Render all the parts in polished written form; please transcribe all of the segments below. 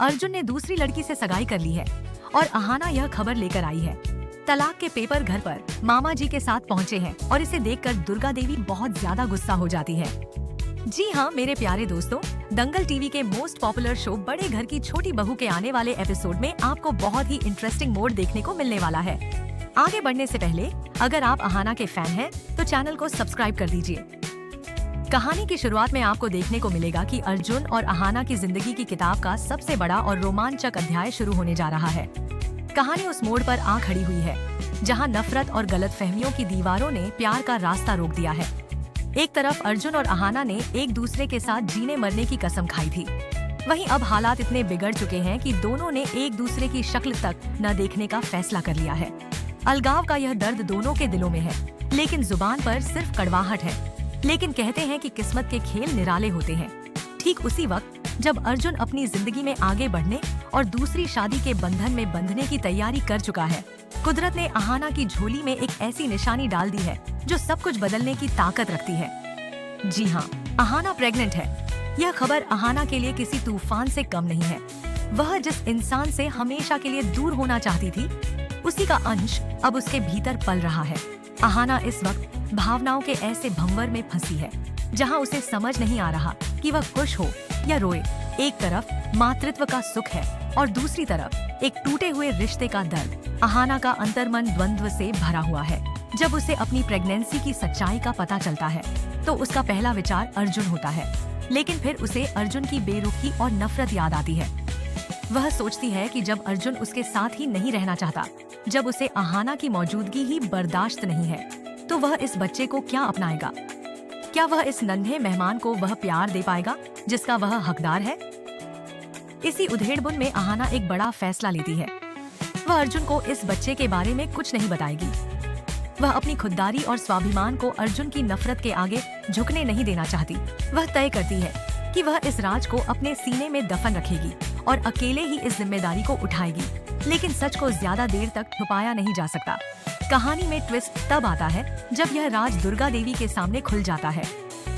अर्जुन ने दूसरी लड़की से सगाई कर ली है और अहाना यह खबर लेकर आई है। तलाक के पेपर घर पर मामा जी के साथ पहुंचे हैं और इसे देखकर दुर्गा देवी बहुत ज्यादा गुस्सा हो जाती है। जी हाँ मेरे प्यारे दोस्तों, दंगल टीवी के मोस्ट पॉपुलर शो बड़े घर की छोटी बहू के आने वाले एपिसोड में आपको बहुत ही इंटरेस्टिंग मोड देखने को मिलने वाला है। आगे बढ़ने से पहले अगर आप अहाना के फैन हैं तो चैनल को सब्सक्राइब कर दीजिए। कहानी की शुरुआत में आपको देखने को मिलेगा कि अर्जुन और अहाना की जिंदगी की किताब का सबसे बड़ा और रोमांचक अध्याय शुरू होने जा रहा है। कहानी उस मोड़ पर आ खड़ी हुई है जहां नफरत और गलतफहमियों की दीवारों ने प्यार का रास्ता रोक दिया है। एक तरफ अर्जुन और अहाना ने एक दूसरे के साथ जीने मरने की कसम खाई थी, वहीं अब हालात इतने बिगड़ चुके हैं कि दोनों ने एक दूसरे की शक्ल तक न देखने का फैसला कर लिया है। अलगाव का यह दर्द दोनों के दिलों में है, लेकिन जुबान पर सिर्फ कड़वाहट है। लेकिन कहते हैं कि किस्मत के खेल निराले होते हैं। ठीक उसी वक्त जब अर्जुन अपनी जिंदगी में आगे बढ़ने और दूसरी शादी के बंधन में बंधने की तैयारी कर चुका है, कुदरत ने अहाना की झोली में एक ऐसी निशानी डाल दी है जो सब कुछ बदलने की ताकत रखती है। जी हाँ, अहाना प्रेग्नेंट है। यह खबर अहाना के लिए किसी तूफान से कम नहीं है। वह जिस इंसान से हमेशा के लिए दूर होना चाहती थी, उसी का अंश अब उसके भीतर पल रहा है। अहाना इस वक्त भावनाओं के ऐसे भंवर में फंसी है जहां उसे समझ नहीं आ रहा कि वह खुश हो या रोए। एक तरफ मातृत्व का सुख है और दूसरी तरफ एक टूटे हुए रिश्ते का दर्द। अहाना का अंतर्मन द्वंद्व से भरा हुआ है। जब उसे अपनी प्रेगनेंसी की सच्चाई का पता चलता है तो उसका पहला विचार अर्जुन होता है, लेकिन फिर उसे अर्जुन की बेरुखी और नफरत याद आती है। वह सोचती है कि जब अर्जुन उसके साथ ही नहीं रहना चाहता, जब उसे अहाना की मौजूदगी ही बर्दाश्त नहीं है, तो वह इस बच्चे को क्या अपनाएगा? क्या वह इस नन्हे मेहमान को वह प्यार दे पाएगा जिसका वह हकदार है? इसी उधेड़बुन में अहाना एक बड़ा फैसला लेती है। वह अर्जुन को इस बच्चे के बारे में कुछ नहीं बताएगी। वह अपनी खुददारी और स्वाभिमान को अर्जुन की नफरत के आगे झुकने नहीं देना चाहती। वह तय करती है कि वह इस राज को अपने सीने में दफन रखेगी और अकेले ही इस जिम्मेदारी को उठाएगी। लेकिन सच को ज्यादा देर तक छुपाया नहीं जा सकता। कहानी में ट्विस्ट तब आता है जब यह राज दुर्गा देवी के सामने खुल जाता है।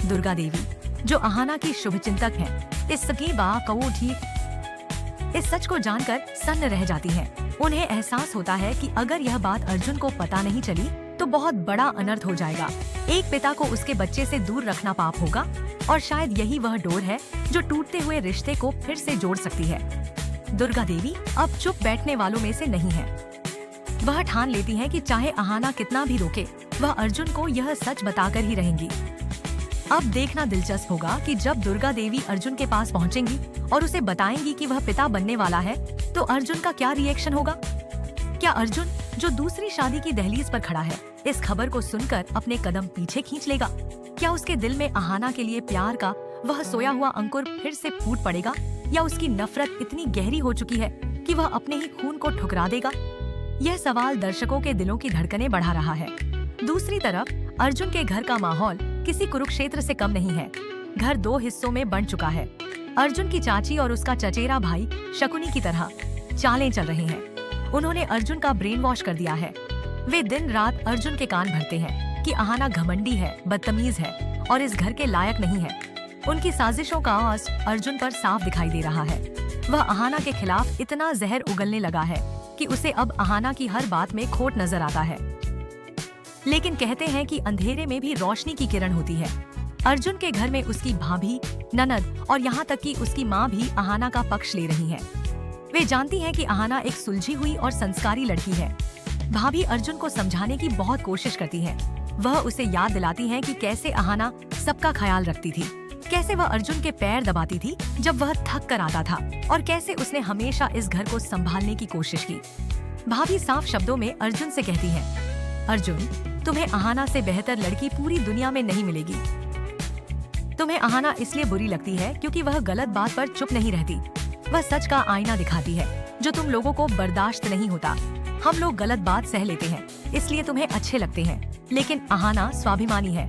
दुर्गा देवी, जो अहाना की शुभचिंतक हैं, इस सच को जानकर सन्न रह जाती हैं। उन्हें एहसास होता है कि अगर यह बात अर्जुन को पता नहीं चली तो बहुत बड़ा अनर्थ हो जाएगा। एक पिता को उसके बच्चे से दूर रखना पाप होगा और शायद यही वह डोर है जो टूटते हुए रिश्ते को फिर से जोड़ सकती है। दुर्गा देवी अब चुप बैठने वालों में से नहीं है। वह ठान लेती है कि चाहे अहाना कितना भी रोके, वह अर्जुन को यह सच बताकर ही रहेंगी। अब देखना दिलचस्प होगा कि जब दुर्गा देवी अर्जुन के पास पहुंचेंगी और उसे बताएंगी कि वह पिता बनने वाला है, तो अर्जुन का क्या रिएक्शन होगा? क्या अर्जुन, जो दूसरी शादी की दहलीज पर खड़ा है, इस खबर को सुनकर अपने कदम पीछे खींच लेगा? क्या उसके दिल में अहाना के लिए प्यार का वह सोया हुआ अंकुर फिर से फूट पड़ेगा, या उसकी नफरत इतनी गहरी हो चुकी है कि वह अपने ही खून को ठुकरा देगा? यह सवाल दर्शकों के दिलों की धड़कनें बढ़ा रहा है। दूसरी तरफ अर्जुन के घर का माहौल किसी कुरुक्षेत्र से कम नहीं है। घर दो हिस्सों में बंट चुका है। अर्जुन की चाची और उसका चचेरा भाई शकुनी की तरह चालें चल रहे हैं। उन्होंने अर्जुन का ब्रेन वॉश कर दिया है। वे दिन रात अर्जुन के कान भरते हैं कि अहाना घमंडी है, बदतमीज है और इस घर के लायक नहीं है। उनकी साजिशों का असर अर्जुन पर साफ दिखाई दे रहा है। वह अहाना के खिलाफ इतना जहर उगलने लगा है कि उसे अब अहाना की हर बात में खोट नजर आता है। लेकिन कहते हैं कि अंधेरे में भी रोशनी की किरण होती है। अर्जुन के घर में उसकी भाभी, ननद और यहाँ तक कि उसकी माँ भी अहाना का पक्ष ले रही हैं। वे जानती हैं कि अहाना एक सुलझी हुई और संस्कारी लड़की है। भाभी अर्जुन को समझाने की बहुत कोशिश करती है। वह उसे याद दिलाती है कि कैसे अहाना सबका ख्याल रखती थी, कैसे वह अर्जुन के पैर दबाती थी जब वह थक कर आता था, और कैसे उसने हमेशा इस घर को संभालने की कोशिश की। भाभी साफ शब्दों में अर्जुन से कहती है, अर्जुन, तुम्हें अहाना से बेहतर लड़की पूरी दुनिया में नहीं मिलेगी। तुम्हें अहाना इसलिए बुरी लगती है क्योंकि वह गलत बात पर चुप नहीं रहती। वह सच का आईना दिखाती है जो तुम लोगों को बर्दाश्त नहीं होता। हम लोग गलत बात सह लेते हैं, इसलिए तुम्हें अच्छे लगते हैं, लेकिन अहाना स्वाभिमानी है।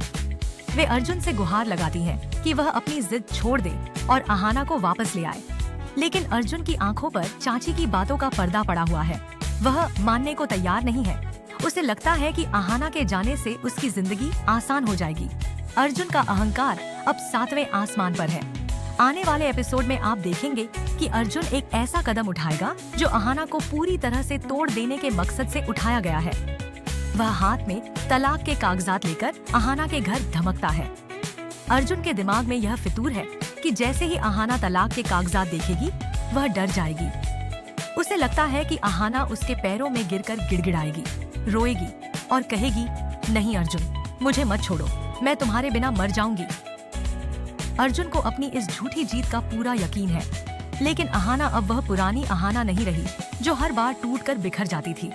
वे अर्जुन से गुहार लगाती हैं कि वह अपनी जिद छोड़ दे और अहाना को वापस ले आए। लेकिन अर्जुन की आंखों पर चाची की बातों का पर्दा पड़ा हुआ है। वह मानने को तैयार नहीं है। उसे लगता है कि अहाना के जाने से उसकी जिंदगी आसान हो जाएगी। अर्जुन का अहंकार अब 7वें आसमान पर है। आने वाले एपिसोड में आप देखेंगे कि अर्जुन एक ऐसा कदम उठाएगा जो अहाना को पूरी तरह से तोड़ देने के मकसद से उठाया गया है। वह हाथ में तलाक के कागजात लेकर अहाना के घर धमकता है। अर्जुन के दिमाग में यह फितूर है कि जैसे ही अहाना तलाक के कागजात देखेगी वह डर जाएगी। उसे लगता है कि अहाना उसके पैरों में गिरकर गिड़गिड़ाएगी, रोएगी और कहेगी, नहीं अर्जुन, मुझे मत छोड़ो, मैं तुम्हारे बिना मर जाऊंगी। अर्जुन को अपनी इस झूठी जीत का पूरा यकीन है, लेकिन अहाना अब वह पुरानी अहाना नहीं रही जो हर बार टूटकर बिखर जाती थी।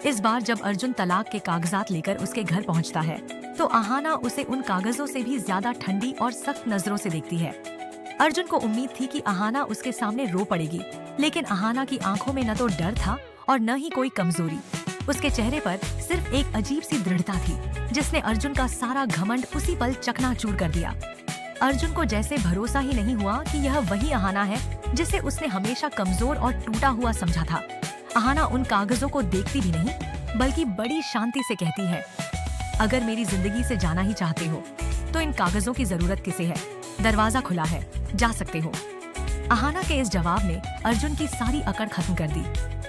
इस बार जब अर्जुन तलाक के कागजात लेकर उसके घर पहुंचता है तो अहाना उसे उन कागजों से भी ज्यादा ठंडी और सख्त नजरों से देखती है। अर्जुन को उम्मीद थी कि अहाना उसके सामने रो पड़ेगी, लेकिन अहाना की आंखों में न तो डर था और न ही कोई कमजोरी। उसके चेहरे पर सिर्फ एक अजीब सी दृढ़ता थी जिसने अर्जुन का सारा घमंड उसी पल चकनाचूर कर दिया। अर्जुन को जैसे भरोसा ही नहीं हुआ कि यह वही अहाना है जिसे उसने हमेशा कमजोर और टूटा हुआ समझा था। अहाना उन कागजों को देखती भी नहीं बल्कि बड़ी शांति से कहती है, अगर मेरी जिंदगी से जाना ही चाहते हो तो इन कागजों की जरूरत किसे है? दरवाजा खुला है, जा सकते हो। अहाना के इस जवाब ने अर्जुन की सारी अकड़ खत्म कर दी।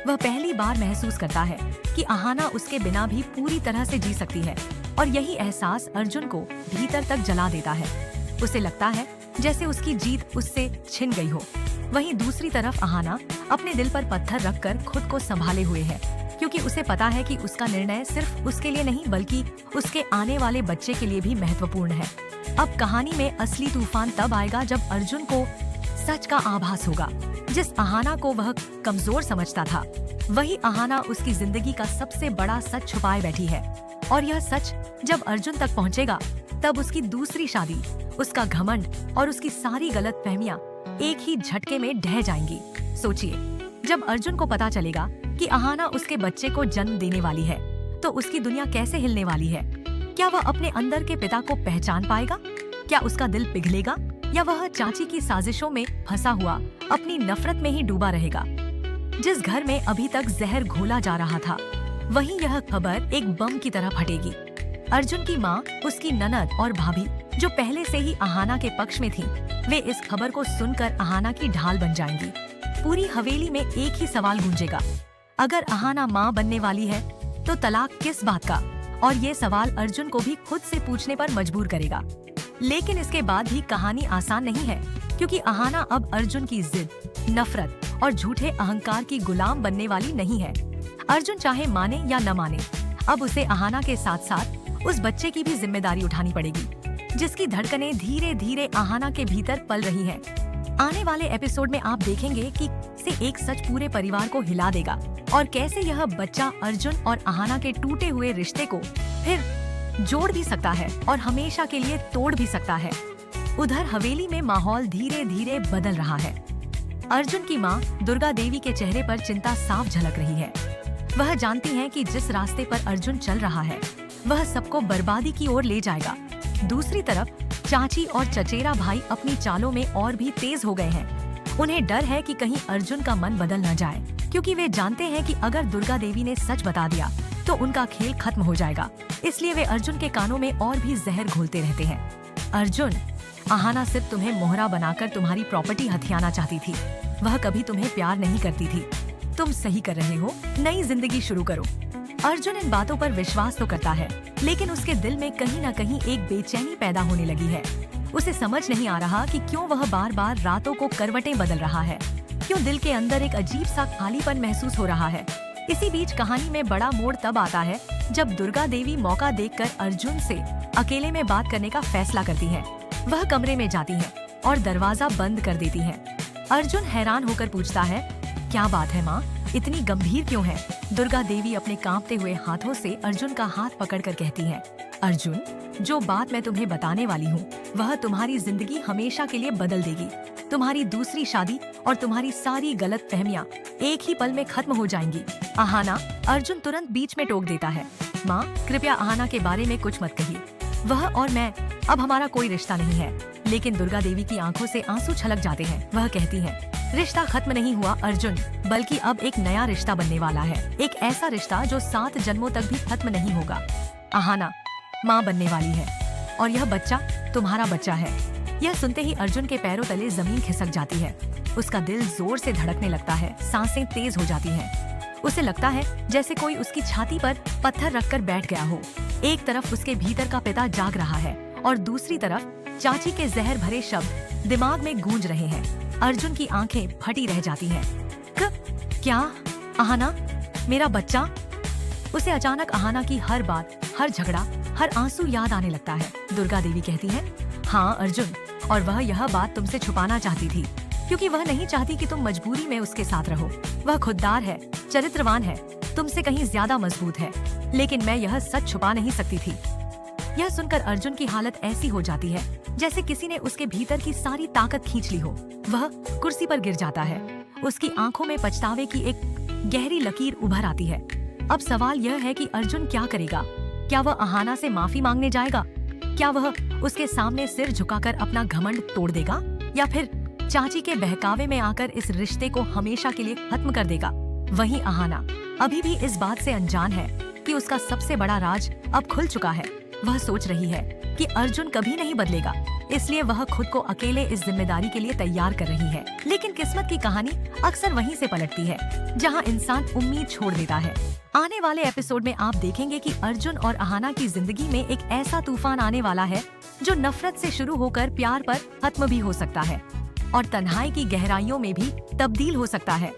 वह पहली बार महसूस करता है कि अहाना उसके बिना भी पूरी तरह से जी सकती है और यही एहसास अर्जुन को भीतर तक जला देता है। उसे लगता है जैसे उसकी जीत उससे छिन गई हो। वहीं दूसरी तरफ अहाना अपने दिल पर पत्थर रखकर खुद को संभाले हुए है, क्योंकि उसे पता है कि उसका निर्णय सिर्फ उसके लिए नहीं बल्कि उसके आने वाले बच्चे के लिए भी महत्वपूर्ण है। अब कहानी में असली तूफान तब आएगा जब अर्जुन को सच का आभास होगा। जिस अहाना को वह कमजोर समझता था, वही अहाना उसकी जिंदगी का सबसे बड़ा सच छुपाए बैठी है। और यह सच जब अर्जुन तक पहुंचेगा, तब उसकी दूसरी शादी, उसका घमंड और उसकी सारी गलतफहमियां एक ही झटके में ढह जाएंगी। सोचिए, जब अर्जुन को पता चलेगा कि अहाना उसके बच्चे को जन्म देने वाली है, तो उसकी दुनिया कैसे हिलने वाली है। क्या वह अपने अंदर के पिता को पहचान पाएगा? क्या उसका दिल पिघलेगा या वह चाची की साजिशों में फंसा हुआ अपनी नफरत में ही डूबा रहेगा? जिस घर में अभी तक जहर घोला जा रहा था, वहीं यह खबर एक बम की तरह फटेगी। अर्जुन की माँ, उसकी ननद और भाभी जो पहले से ही अहाना के पक्ष में थी, वे इस खबर को सुनकर अहाना की ढाल बन जाएंगी। पूरी हवेली में एक ही सवाल गूंजेगा, अगर अहाना माँ बनने वाली है तो तलाक किस बात का? और ये सवाल अर्जुन को भी खुद से पूछने पर मजबूर करेगा। लेकिन इसके बाद भी कहानी आसान नहीं है, क्योंकि अहाना अब अर्जुन की जिद, नफरत और झूठे अहंकार की गुलाम बनने वाली नहीं है। अर्जुन चाहे माने या न माने, अब उसे अहाना के साथ साथ उस बच्चे की भी जिम्मेदारी उठानी पड़ेगी, जिसकी धड़कनें धीरे धीरे अहाना के भीतर पल रही हैं। आने वाले एपिसोड में आप देखेंगे कि से एक सच पूरे परिवार को हिला देगा और कैसे यह बच्चा अर्जुन और अहाना के टूटे हुए रिश्ते को फिर जोड़ भी सकता है और हमेशा के लिए तोड़ भी सकता है। उधर हवेली में माहौल धीरे धीरे बदल रहा है। अर्जुन की माँ दुर्गा देवी के चेहरे पर चिंता साफ झलक रही है। वह जानती हैं कि जिस रास्ते पर अर्जुन चल रहा है, वह सबको बर्बादी की ओर ले जाएगा। दूसरी तरफ चाची और चचेरा भाई अपनी चालों में और भी तेज हो गए हैं। उन्हें डर है कि कहीं अर्जुन का मन बदल न जाए, क्योंकि वे जानते हैं कि अगर दुर्गा देवी ने सच बता दिया तो उनका खेल खत्म हो जाएगा। इसलिए वे अर्जुन के कानों में और भी जहर घोलते रहते हैं। अर्जुन, अहाना सिर्फ तुम्हें मोहरा बनाकर तुम्हारी प्रॉपर्टी हथियाना चाहती थी। वह कभी तुम्हें प्यार नहीं करती थी। तुम सही कर रहे हो, नई जिंदगी शुरू करो। अर्जुन इन बातों पर विश्वास तो करता है, लेकिन उसके दिल में कहीं न कहीं एक बेचैनी पैदा होने लगी है। उसे समझ नहीं आ रहा कि क्यों वह बार बार रातों को करवटें बदल रहा है, क्यों दिल के अंदर एक अजीब सा खालीपन महसूस हो रहा है। इसी बीच कहानी में बड़ा मोड़ तब आता है जब दुर्गा देवी मौका देखकर अर्जुन से अकेले में बात करने का फैसला करती है। वह कमरे में जाती है और दरवाजा बंद कर देती है। अर्जुन हैरान होकर पूछता है, क्या बात है माँ, इतनी गंभीर क्यों है? दुर्गा देवी अपने कांपते हुए हाथों से अर्जुन का हाथ पकड़कर कहती है, अर्जुन, जो बात मैं तुम्हें बताने वाली हूँ वह तुम्हारी जिंदगी हमेशा के लिए बदल देगी। तुम्हारी दूसरी शादी और तुम्हारी सारी गलतफहमियां एक ही पल में खत्म हो जाएंगी। अहाना, अर्जुन तुरंत बीच में टोक देता है, माँ कृपया अहाना के बारे में कुछ मत कहिए। वह और मैं, अब हमारा कोई रिश्ता नहीं है। लेकिन दुर्गा देवी की आंखों से आंसू छलक जाते हैं। वह कहती है, रिश्ता खत्म नहीं हुआ अर्जुन, बल्कि अब एक नया रिश्ता बनने वाला है। एक ऐसा रिश्ता जो 7 जन्मों तक भी खत्म नहीं होगा। अहाना माँ बनने वाली है और यह बच्चा तुम्हारा बच्चा है। यह सुनते ही अर्जुन के पैरों तले जमीन खिसक जाती है। उसका दिल जोर से धड़कने लगता है, सांसें तेज हो जाती हैं। उसे लगता है जैसे कोई उसकी छाती पर पत्थर रखकर बैठ गया हो। एक तरफ उसके भीतर का पिता जाग रहा है और दूसरी तरफ चाची के जहर भरे शब्द दिमाग में गूंज रहे हैं। अर्जुन की आंखें फटी रह जाती हैं। क्या? अहाना, मेरा बच्चा? उसे अचानक अहाना की हर बात, हर झगड़ा, हर आंसू याद आने लगता है। दुर्गा देवी कहती है, हाँ अर्जुन, और वह यह बात तुमसे छुपाना चाहती थी क्योंकि वह नहीं चाहती कि तुम मजबूरी में उसके साथ रहो। वह खुददार है, चरित्रवान है, तुमसे कहीं ज्यादा मजबूत है, लेकिन मैं यह सच छुपा नहीं सकती थी। यह सुनकर अर्जुन की हालत ऐसी हो जाती है जैसे किसी ने उसके भीतर की सारी ताकत खींच ली हो। वह कुर्सी पर गिर जाता है। उसकी आंखों में पछतावे की एक गहरी लकीर उभर आती है। अब सवाल यह है कि अर्जुन क्या करेगा? क्या वह अहाना से माफी मांगने जाएगा? क्या वह उसके सामने सिर झुकाकर अपना घमंड तोड़ देगा, या फिर चाची के बहकावे में आकर इस रिश्ते को हमेशा के लिए खत्म कर देगा? वहीं अहाना अभी भी इस बात से अनजान है कि उसका सबसे बड़ा राज अब खुल चुका है। वह सोच रही है कि अर्जुन कभी नहीं बदलेगा, इसलिए वह खुद को अकेले इस जिम्मेदारी के लिए तैयार कर रही है। लेकिन किस्मत की कहानी अक्सर वहीं से पलटती है जहां इंसान उम्मीद छोड़ देता है। आने वाले एपिसोड में आप देखेंगे कि अर्जुन और अहाना की जिंदगी में एक ऐसा तूफान आने वाला है जो नफरत से शुरू होकर प्यार पर खत्म भी हो सकता है और तन्हाई की गहराइयों में भी तब्दील हो सकता है।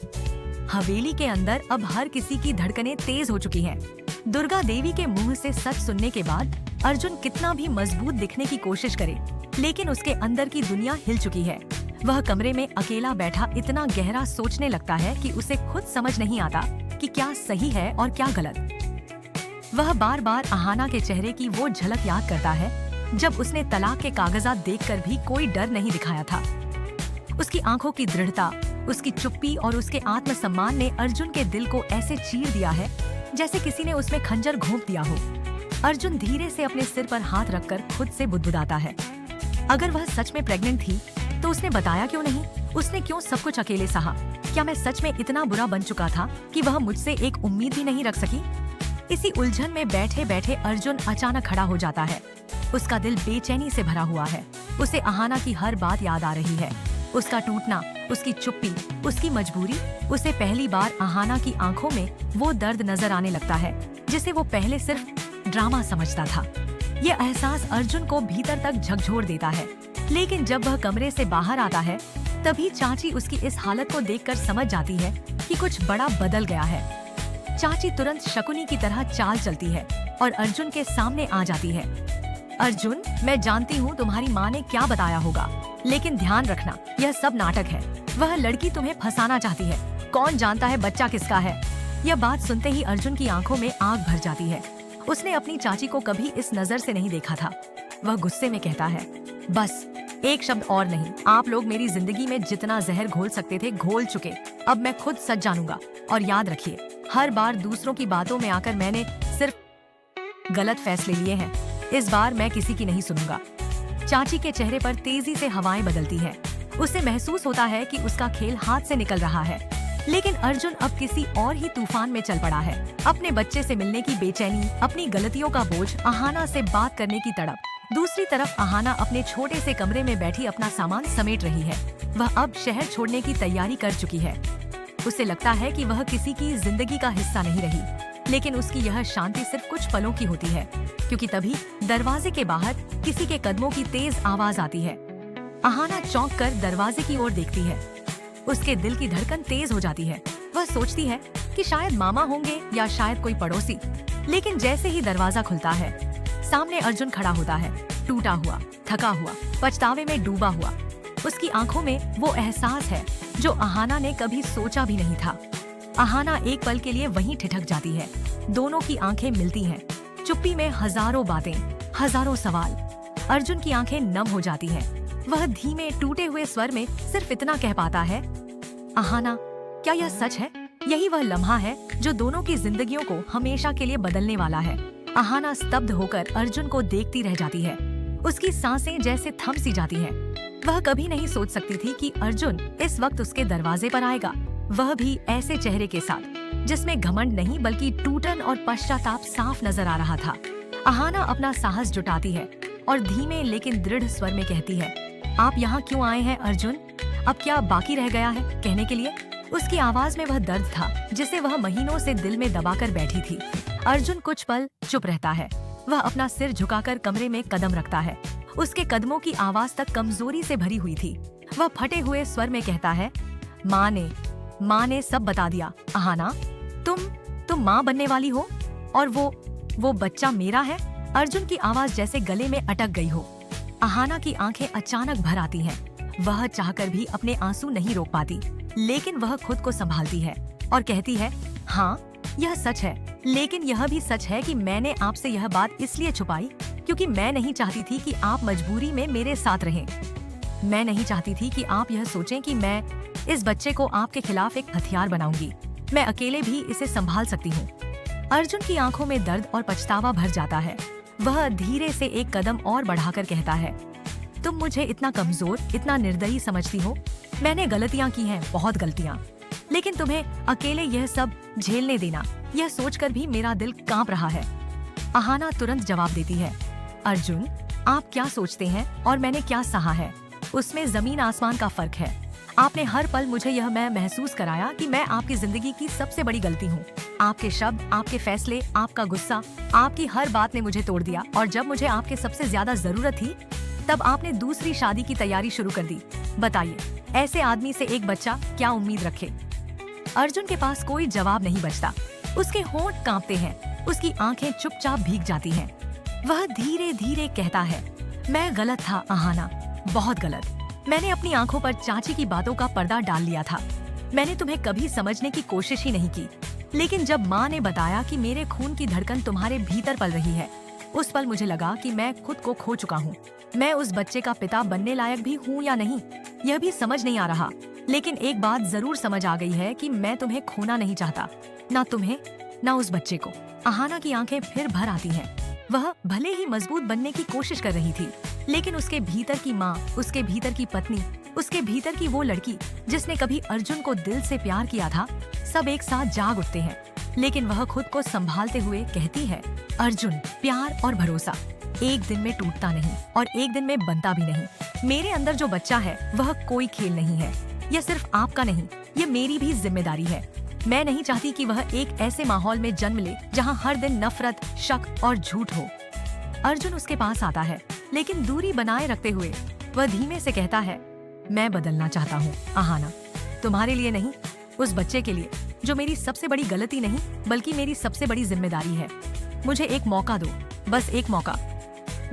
हवेली के अंदर अब हर किसी की धड़कनें तेज हो चुकी हैं। दुर्गा देवी के मुंह से सच सुनने के बाद अर्जुन कितना भी मजबूत दिखने की कोशिश करे, लेकिन उसके अंदर की दुनिया हिल चुकी है। वह कमरे में अकेला बैठा इतना गहरा सोचने लगता है कि उसे खुद समझ नहीं आता कि क्या सही है और क्या गलत। वह बार बार अहाना के चेहरे की वो झलक याद करता है जब उसने तलाक के कागजात देखकर भी कोई डर नहीं दिखाया था। उसकी आंखों की दृढ़ता, उसकी चुप्पी और उसके आत्मसम्मान ने अर्जुन के दिल को ऐसे चीर दिया है जैसे किसी ने उसमें खंजर घोंप दिया हो। अर्जुन धीरे से अपने सिर पर हाथ रखकर खुद से बुदबुदाता है। अगर वह सच में प्रेग्नेंट थी तो उसने बताया क्यों नहीं? उसने क्यों सब कुछ अकेले सहा? क्या मैं सच में इतना बुरा बन चुका था कि वह मुझसे एक उम्मीद भी नहीं रख सकी? इसी उलझन में बैठे बैठे अर्जुन अचानक खड़ा हो जाता है। उसका दिल बेचैनी से भरा हुआ है। उसे अहाना की हर बात याद आ रही है, उसका टूटना, उसकी चुप्पी, उसकी मजबूरी। उसे पहली बार अहाना की आंखों में वो दर्द नजर आने लगता है जिसे वो पहले सिर्फ ड्रामा समझता था। ये एहसास अर्जुन को भीतर तक झकझोर देता है, लेकिन जब वह कमरे से बाहर आता है तभी चाची उसकी इस हालत को देखकर समझ जाती है कि कुछ बड़ा बदल गया है। चाची तुरंत शकुनी की तरह चाल चलती है और अर्जुन के सामने आ जाती है। अर्जुन, मैं जानती हूँ तुम्हारी माँ ने क्या बताया होगा, लेकिन ध्यान रखना यह सब नाटक है। वह लड़की तुम्हें फंसाना चाहती है। कौन जानता है बच्चा किसका है? यह बात सुनते ही अर्जुन की आंखों में आग भर जाती है। उसने अपनी चाची को कभी इस नजर से नहीं देखा था। वह गुस्से में कहता है, बस एक शब्द और नहीं। आप लोग मेरी जिंदगी में जितना जहर घोल सकते थे घोल चुके। अब मैं खुद सच जानूंगा। और याद रखिए, हर बार दूसरों की बातों में आकर मैंने सिर्फ गलत फैसले लिए हैं। इस बार मैं किसी की नहीं सुनूंगा। चाची के चेहरे पर तेजी से हवाएं बदलती हैं। उसे महसूस होता है कि उसका खेल हाथ से निकल रहा है, लेकिन अर्जुन अब किसी और ही तूफान में चल पड़ा है। अपने बच्चे से मिलने की बेचैनी, अपनी गलतियों का बोझ, अहाना से बात करने की तड़प। दूसरी तरफ अहाना अपने छोटे से कमरे में बैठी अपना सामान समेट रही है। वह अब शहर छोड़ने की तैयारी कर चुकी है। उसे लगता है कि वह किसी की जिंदगी का हिस्सा नहीं रही, लेकिन उसकी यह शांति सिर्फ कुछ पलों की होती है, क्योंकि तभी दरवाजे के बाहर किसी के कदमों की तेज आवाज आती है। अहाना चौंक कर दरवाजे की ओर देखती है। उसके दिल की धड़कन तेज हो जाती है। वह सोचती है कि शायद मामा होंगे या शायद कोई पड़ोसी, लेकिन जैसे ही दरवाजा खुलता है सामने अर्जुन खड़ा होता है, टूटा हुआ, थका हुआ, पछतावे में डूबा हुआ। उसकी आंखों में वो एहसास है जो अहाना ने कभी सोचा भी नहीं था। अहाना एक पल के लिए वहीं ठिठक जाती है। दोनों की आंखें मिलती हैं। चुप्पी में हजारों बातें, हजारों सवाल। अर्जुन की आंखें नम हो जाती हैं। वह धीमे टूटे हुए स्वर में सिर्फ इतना कह पाता है, अहाना, क्या यह सच है? यही वह लम्हा है जो दोनों की जिंदगियों को हमेशा के लिए बदलने वाला है। अहाना स्तब्ध होकर अर्जुन को देखती रह जाती है। उसकी सांसें जैसे थम सी जाती हैं। वह कभी नहीं सोच सकती थी कि अर्जुन इस वक्त उसके दरवाजे पर आएगा, वह भी ऐसे चेहरे के साथ जिसमें घमंड नहीं बल्कि टूटन और पश्चाताप साफ नजर आ रहा था। अहाना अपना साहस जुटाती है और धीमे लेकिन दृढ़ स्वर में कहती है, आप यहाँ क्यों आए हैं अर्जुन? अब क्या बाकी रह गया है कहने के लिए? उसकी आवाज में वह दर्द था जिसे वह महीनों से दिल में दबाकर बैठी थी। अर्जुन कुछ पल चुप रहता है। वह अपना सिर झुकाकर कमरे में कदम रखता है। उसके कदमों की आवाज तक कमजोरी से भरी हुई थी। वह फटे हुए स्वर में कहता है, माँ ने सब बता दिया। अहाना, तुम माँ बनने वाली हो और वो बच्चा मेरा है। अर्जुन की आवाज जैसे गले में अटक गई हो। अहाना की आंखें अचानक भर आती हैं। वह चाहकर भी अपने आंसू नहीं रोक पाती, लेकिन वह खुद को संभालती है और कहती है, हाँ यह सच है, लेकिन यह भी सच है कि मैंने आपसे यह बात इसलिए छुपाई क्योंकि मैं नहीं चाहती थी कि आप मजबूरी में मेरे साथ रहें। मैं नहीं चाहती थी कि आप यह सोचें कि मैं इस बच्चे को आपके खिलाफ एक हथियार बनाऊंगी। मैं अकेले भी इसे संभाल सकती हूँ। अर्जुन की आंखों में दर्द और पछतावा भर जाता है। वह धीरे से एक कदम और बढ़ाकर कहता है, तुम मुझे इतना कमजोर, इतना निर्दयी समझती हो। मैंने गलतियाँ की हैं, बहुत गलतियाँ, लेकिन तुम्हें अकेले यह सब झेलने देना, यह सोचकर भी मेरा दिल कांप रहा है। अहाना तुरंत जवाब देती है, अर्जुन आप क्या सोचते हैं और मैंने क्या सहा है, उसमें जमीन आसमान का फर्क है। आपने हर पल मुझे यह महसूस कराया कि मैं आपकी जिंदगी की सबसे बड़ी गलती हूँ। आपके शब्द, आपके फैसले, आपका गुस्सा, आपकी हर बात ने मुझे तोड़ दिया और जब मुझे आपके सबसे ज्यादा जरूरत थी तब आपने दूसरी शादी की तैयारी शुरू कर दी। बताइए, ऐसे आदमी से एक बच्चा क्या उम्मीद रखे? अर्जुन के पास कोई जवाब नहीं बचता। उसके होंठ कांपते हैं, उसकी आंखें चुपचाप भीग जाती हैं। वह धीरे धीरे कहता है, मैं गलत था अहाना, बहुत गलत। मैंने अपनी आंखों पर चाची की बातों का पर्दा डाल लिया था। मैंने तुम्हें कभी समझने की कोशिश ही नहीं की। लेकिन जब माँ ने बताया कि मेरे खून की धड़कन तुम्हारे भीतर पल रही है, उस पल मुझे लगा कि मैं खुद को खो चुका हूँ। मैं उस बच्चे का पिता बनने लायक भी हूँ या नहीं, यह भी समझ नहीं आ रहा। लेकिन एक बात जरूर समझ आ गई है कि मैं तुम्हें खोना नहीं चाहता, ना तुम्हें ना उस बच्चे को। अहाना की आंखें फिर भर आती हैं। वह भले ही मजबूत बनने की कोशिश कर रही थी, लेकिन उसके भीतर की माँ, उसके भीतर की पत्नी, उसके भीतर की वो लड़की जिसने कभी अर्जुन को दिल से प्यार किया था, सब एक साथ जाग उठते हैं। लेकिन वह खुद को संभालते हुए कहती है, अर्जुन, प्यार और भरोसा एक दिन में टूटता नहीं और एक दिन में बनता भी नहीं। मेरे अंदर जो बच्चा है वह कोई खेल नहीं है। यह सिर्फ आपका नहीं, यह मेरी भी जिम्मेदारी है। मैं नहीं चाहती कि वह एक ऐसे माहौल में जन्म ले जहाँ हर दिन नफरत, शक और झूठ हो। अर्जुन उसके पास आता है, लेकिन दूरी बनाए रखते हुए वह धीमे से कहता है, मैं बदलना चाहता हूँ अहाना, तुम्हारे लिए नहीं, उस बच्चे के लिए जो मेरी सबसे बड़ी गलती नहीं बल्कि मेरी सबसे बड़ी जिम्मेदारी है। मुझे एक मौका दो, बस एक मौका।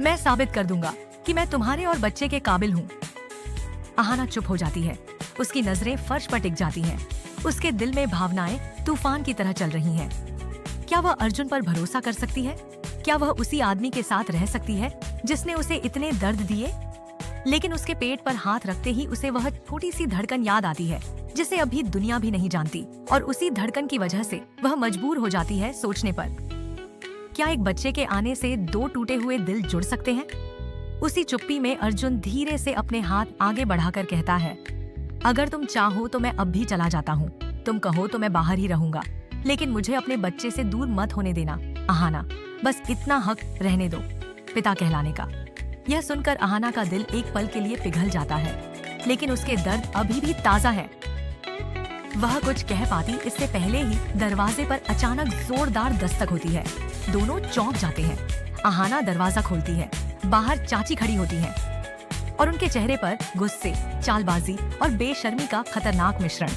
मैं साबित कर दूंगा कि मैं तुम्हारे और बच्चे के काबिल हूँ। अहाना चुप हो जाती है। उसकी नजरें फर्श पर टिक जाती हैं। उसके दिल में भावनाएं तूफान की तरह चल रही हैं। क्या वह अर्जुन पर भरोसा कर सकती है? क्या वह उसी आदमी के साथ रह सकती है जिसने उसे इतने दर्द दिए? लेकिन उसके पेट पर हाथ रखते ही उसे वह छोटी सी धड़कन याद आती है जिसे अभी दुनिया भी नहीं जानती, और उसी धड़कन की वजह से वह मजबूर हो जाती है सोचने पर, क्या एक बच्चे के आने से दो टूटे हुए दिल जुड़ सकते हैं? उसी चुप्पी में अर्जुन धीरे से अपने हाथ आगे बढ़ाकर कहता है, अगर तुम चाहो तो मैं अब भी चला जाता हूँ। तुम कहो तो मैं बाहर ही रहूंगा, लेकिन मुझे अपने बच्चे से दूर मत होने देना अहाना। बस इतना हक रहने दो, पिता कहलाने का। यह सुनकर अहाना का दिल एक पल के लिए पिघल जाता है, लेकिन उसके दर्द अभी भी ताजा है। वह कुछ कह पाती इससे पहले ही दरवाजे पर अचानक जोरदार दस्तक होती है। दोनों चौंक जाते हैं। अहाना दरवाजा खोलती है। बाहर चाची खड़ी होती हैं और उनके चेहरे पर गुस्से, चालबाजी और बेशर्मी का खतरनाक मिश्रण।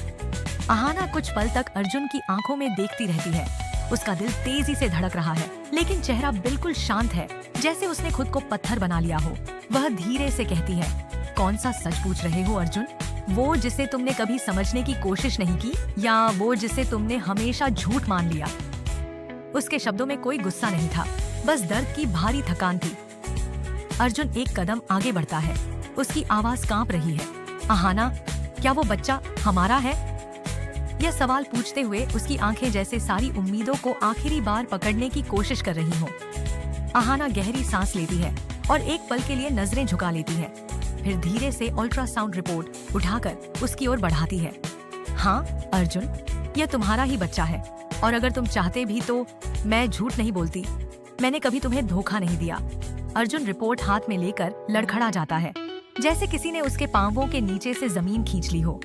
अहाना कुछ पल तक अर्जुन की आंखों में देखती रहती है। उसका दिल तेजी से धड़क रहा है, लेकिन चेहरा बिल्कुल शांत है, जैसे उसने खुद को पत्थर बना लिया हो। वह धीरे से कहती है, कौन सा सच पूछ रहे हो अर्जुन? वो जिसे तुमने कभी समझने की कोशिश नहीं की, या वो जिसे तुमने हमेशा झूठ मान लिया? उसके शब्दों में कोई गुस्सा नहीं था, बस दर्द की भारी थकान थी। अर्जुन एक कदम आगे बढ़ता है। उसकी आवाज कांप रही है। अहाना, क्या वो बच्चा हमारा है? यह सवाल पूछते हुए उसकी आंखें जैसे सारी उम्मीदों को आखिरी बार पकड़ने की कोशिश कर रही हों। अहाना गहरी सांस लेती है और एक पल के लिए नजरें झुका लेती है, फिर धीरे से अल्ट्रासाउंड रिपोर्ट उठाकर उसकी ओर बढ़ाती है। हाँ अर्जुन, यह तुम्हारा ही बच्चा है, और अगर तुम चाहते भी तो मैं झूठ नहीं बोलती। मैंने कभी तुम्हें धोखा नहीं दिया। अर्जुन रिपोर्ट हाथ में लेकर लड़खड़ा जाता है। जैसे किसी ने उसके पांवों के नीचे से जमीन खींच ली हो।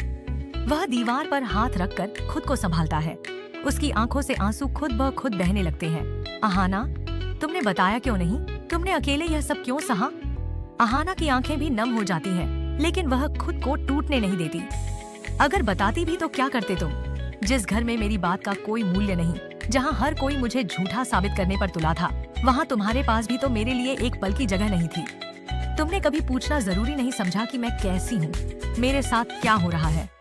वह दीवार पर हाथ रखकर खुद को संभालता है। उसकी आंखों से आंसू खुद ब खुद बहने लगते हैं। अहाना, तुमने बताया क्यों नहीं? तुमने अकेले यह सब क्यों सहा? अहाना की आंखें भी नम हो जाती हैं, लेकिन वह खुद को टूटने नहीं देती। अगर बताती भी तो क्या करते तुम? जिस घर में मेरी बात का कोई मूल्य नहीं, जहाँ हर कोई मुझे झूठा साबित करने पर तुला था, वहाँ तुम्हारे पास भी तो मेरे लिए एक पल की जगह नहीं थी। तुमने कभी पूछना जरूरी नहीं समझा कि मैं कैसी हूँ, मेरे साथ क्या हो रहा है।